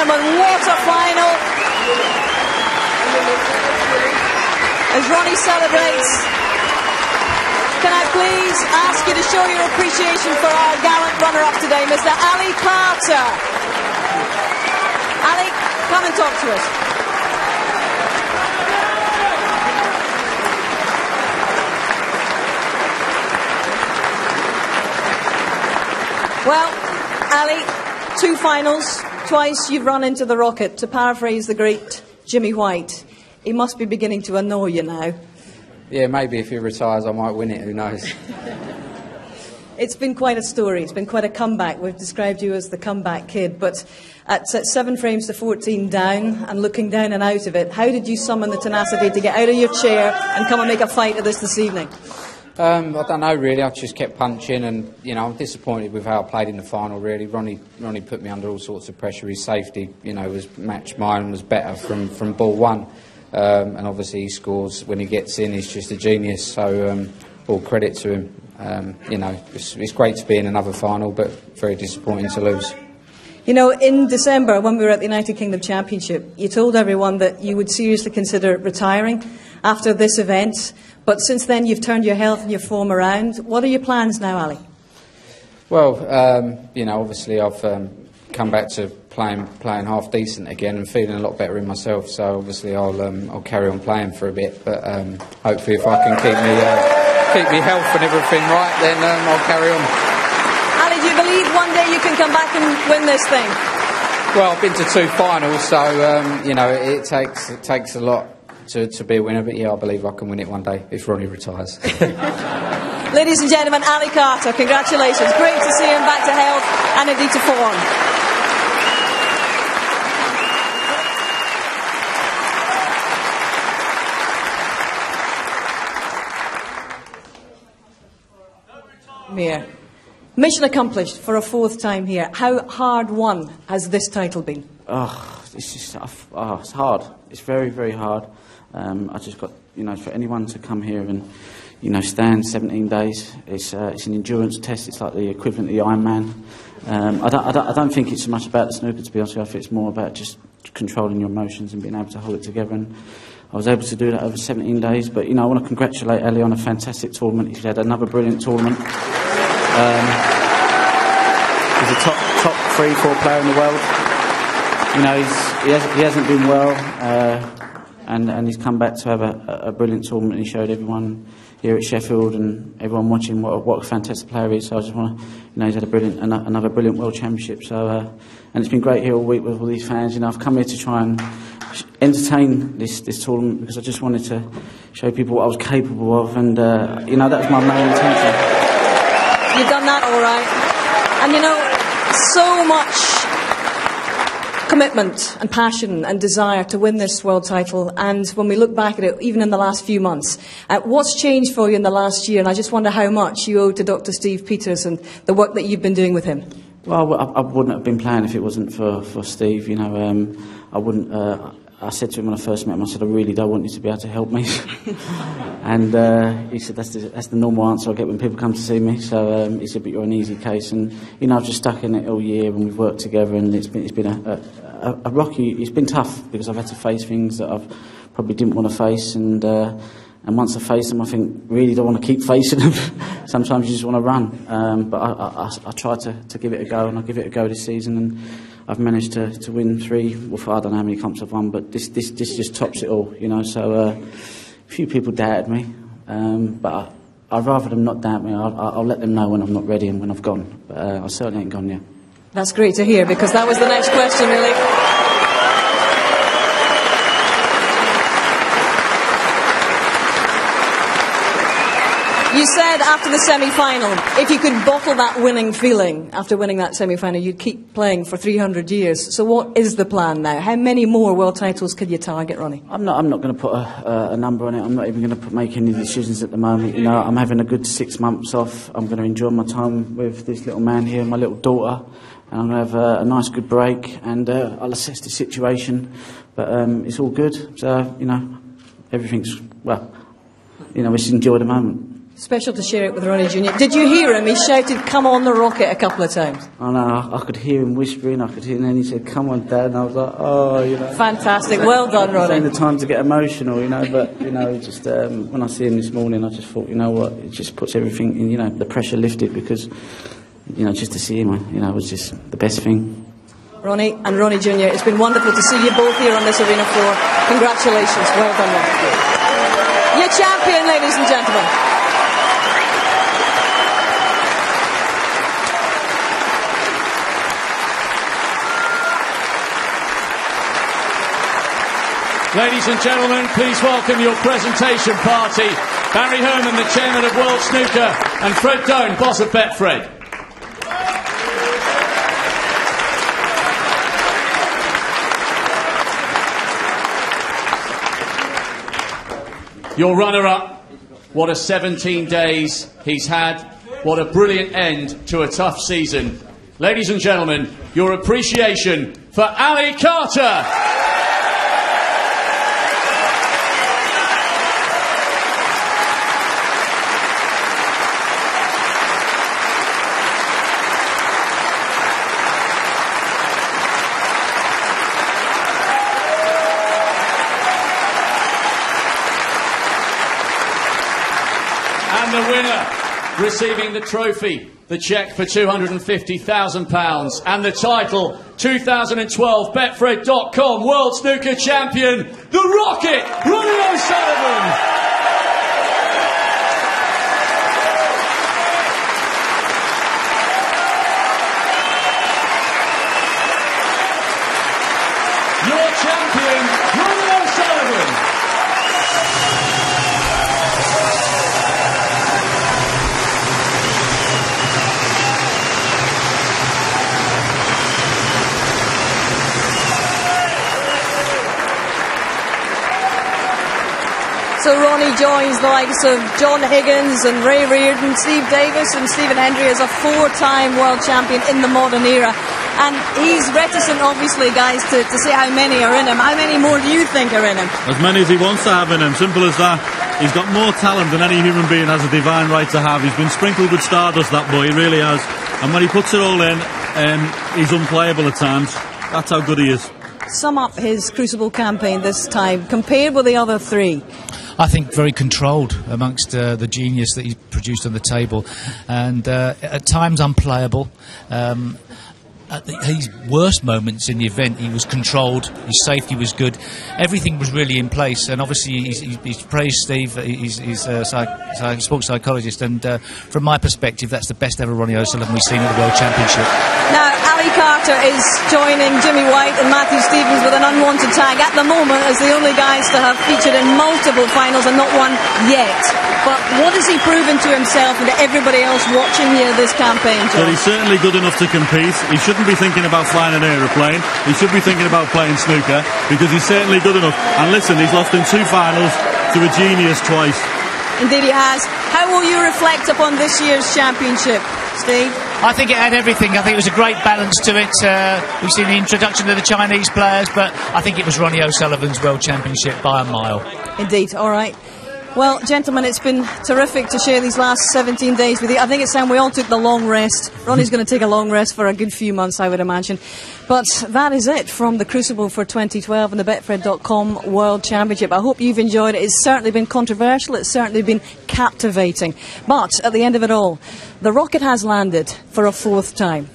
gentlemen, what a final! As Ronnie celebrates, can I please ask you to show your appreciation for our gallant runner-up today, Mr. Ali Carter. Ali, come and talk to us. Well, Ali, 2 finals, twice you've run into the rocket. To paraphrase the great Jimmy White, he must be beginning to annoy you now. Yeah, maybe if he retires I might win it, who knows. It's been quite a story, it's been quite a comeback. We've described you as the comeback kid, but at 7 frames to 14 down and looking down and out of it, how did you summon the tenacity to get out of your chair and come and make a fight of this evening? I don't know really, I just kept punching and, you know, I'm disappointed with how I played in the final really. Ronnie put me under all sorts of pressure. His safety, you know, was matched mine, was better from ball 1. And obviously he scores when he gets in, he's just a genius, so all credit to him. You know, it's great to be in another final, but very disappointing to lose. You know, in December, when we were at the United Kingdom Championship, you told everyone that you would seriously consider retiring after this event. But since then, you've turned your health and your form around. What are your plans now, Ali? Well, you know, obviously I've come back to playing half decent again and feeling a lot better in myself. So obviously I'll carry on playing for a bit. But hopefully, if I can keep me health and everything right, then I'll carry on. Ali, do you believe one day you can come back and win this thing? Well, I've been to 2 finals, so you know it takes a lot to be a winner, but yeah, I believe I can win it one day if Ronnie retires. Ladies and gentlemen, Ali Carter, congratulations. Great to see him back to health and indeed to form. Here. Mission accomplished for a 4th time here. How hard won has this title been? It's hard. It's very, very hard. I just got, you know, for anyone to come here and, you know, stand 17 days, it's an endurance test. It's like the equivalent of the Ironman. I don't think it's so much about the snooker, to be honest with you. I think it's more about just controlling your emotions and being able to hold it together. And I was able to do that over 17 days. But, you know, I want to congratulate Ali on a fantastic tournament. He's had another brilliant tournament. He's a top 3-4 player in the world. You know, he hasn't been well, and he's come back to have a brilliant tournament. He showed everyone here at Sheffield and everyone watching what a fantastic player he is. So I just want to, you know, he's had another brilliant World Championship. So, and it's been great here all week with all these fans. You know, I've come here to try and entertain this tournament because I just wanted to show people what I was capable of, and you know, that was my main intention. You've done that all right. And you know, so much commitment and passion and desire to win this world title, and when we look back at it, even in the last few months, what's changed for you in the last year? And I just wonder how much you owe to Dr. Steve Peters and the work that you've been doing with him. Well, I wouldn't have been playing if it wasn't for Steve. You know, I wouldn't. I said to him when I first met him, I said, I really don't want you to be able to help me. And he said, that's the normal answer I get when people come to see me. So he said, but you're an easy case. And, you know, I've just stuck in it all year and we've worked together, and it's been a rocky, it's been tough because I've had to face things that I've probably didn't want to face. And once I face them, I think, really don't want to keep facing them. Sometimes you just want to run. But I try to give it a go, and I'll give it a go this season. And I've managed to win 3, well, I don't know how many comps I've won, but this just tops it all, you know. So a few people doubted me, but I'd rather them not doubt me. I'll let them know when I'm not ready and when I've gone. But I certainly ain't gone yet. That's great to hear, because that was the next question, really. You said after the semi-final, if you could bottle that winning feeling after winning that semi-final, you'd keep playing for 300 years. So what is the plan now? How many more world titles could you target, Ronnie? I'm not going to put a number on it. I'm not even going to make any decisions at the moment. You know, I'm having a good 6 months off. I'm going to enjoy my time with this little man here, my little daughter, and I'm going to have a nice good break, and I'll assess the situation. But it's all good. So, you know, everything's, well, you know, we just enjoy the moment. Special to share it with Ronnie Jr. Did you hear him? He shouted, "Come on the rocket," a couple of times. I know, I could hear him whispering, and then he said, "Come on, Dad," and I was like, oh, you know. Fantastic, well done, Ronnie. It's the time to get emotional, you know, but, you know, just when I see him this morning, I just thought, you know what, it just puts everything in, you know, the pressure lifted, because, you know, just to see him, you know, was just the best thing. Ronnie and Ronnie Jr., it's been wonderful to see you both here on this arena floor. Congratulations, well done, Ronnie. You're champion, ladies and gentlemen. Ladies and gentlemen, please welcome your presentation party, Barry Herman, the chairman of World Snooker, and Fred Doan, boss of Betfred. Your runner-up, what a 17 days he's had, what a brilliant end to a tough season. Ladies and gentlemen, your appreciation for Ali Carter. And the winner, receiving the trophy, the cheque for £250,000, and the title, 2012 Betfred.com World Snooker Champion, the Rocket, Ronnie O'Sullivan. Your champion, Ronnie O'Sullivan. So Ronnie joins the likes of John Higgins and Ray Reardon, Steve Davis and Stephen Hendry as a four-time world champion in the modern era. And he's reticent, obviously, guys, to say how many are in him. How many more do you think are in him? As many as he wants to have in him, simple as that. He's got more talent than any human being has a divine right to have. He's been sprinkled with stardust, that boy, he really has. And when he puts it all in, he's unplayable at times. That's how good he is. Sum up his Crucible campaign this time, compared with the other three. I think very controlled amongst the genius that he's produced on the table, and at times unplayable. At his worst moments in the event, he was controlled, his safety was good, everything was really in place. And obviously he's praised Steve, he's a sports psychologist, and from my perspective that's the best ever Ronnie O'Sullivan we've seen at the World Championship. Now Ali Carter is joining Jimmy White and Matthew Stevens with an unwanted tag at the moment as the only guys to have featured in multiple finals and not one yet. But what has he proven to himself and to everybody else watching here this campaign, John? Well, he's certainly good enough to compete. He shouldn't be thinking about flying an aeroplane. He should be thinking about playing snooker, because he's certainly good enough. And listen, he's lost in 2 finals to a genius twice. Indeed he has. How will you reflect upon this year's championship, Steve? I think it had everything. I think it was a great balance to it. We've seen the introduction of the Chinese players, but I think it was Ronnie O'Sullivan's World Championship by a mile. Indeed, all right. Well, gentlemen, it's been terrific to share these last 17 days with you. I think it's time we all took the long rest. Ronnie's going to take a long rest for a good few months, I would imagine. But that is it from the Crucible for 2012 and the Betfred.com World Championship. I hope you've enjoyed it. It's certainly been controversial. It's certainly been captivating. But at the end of it all, the rocket has landed for a 4th time.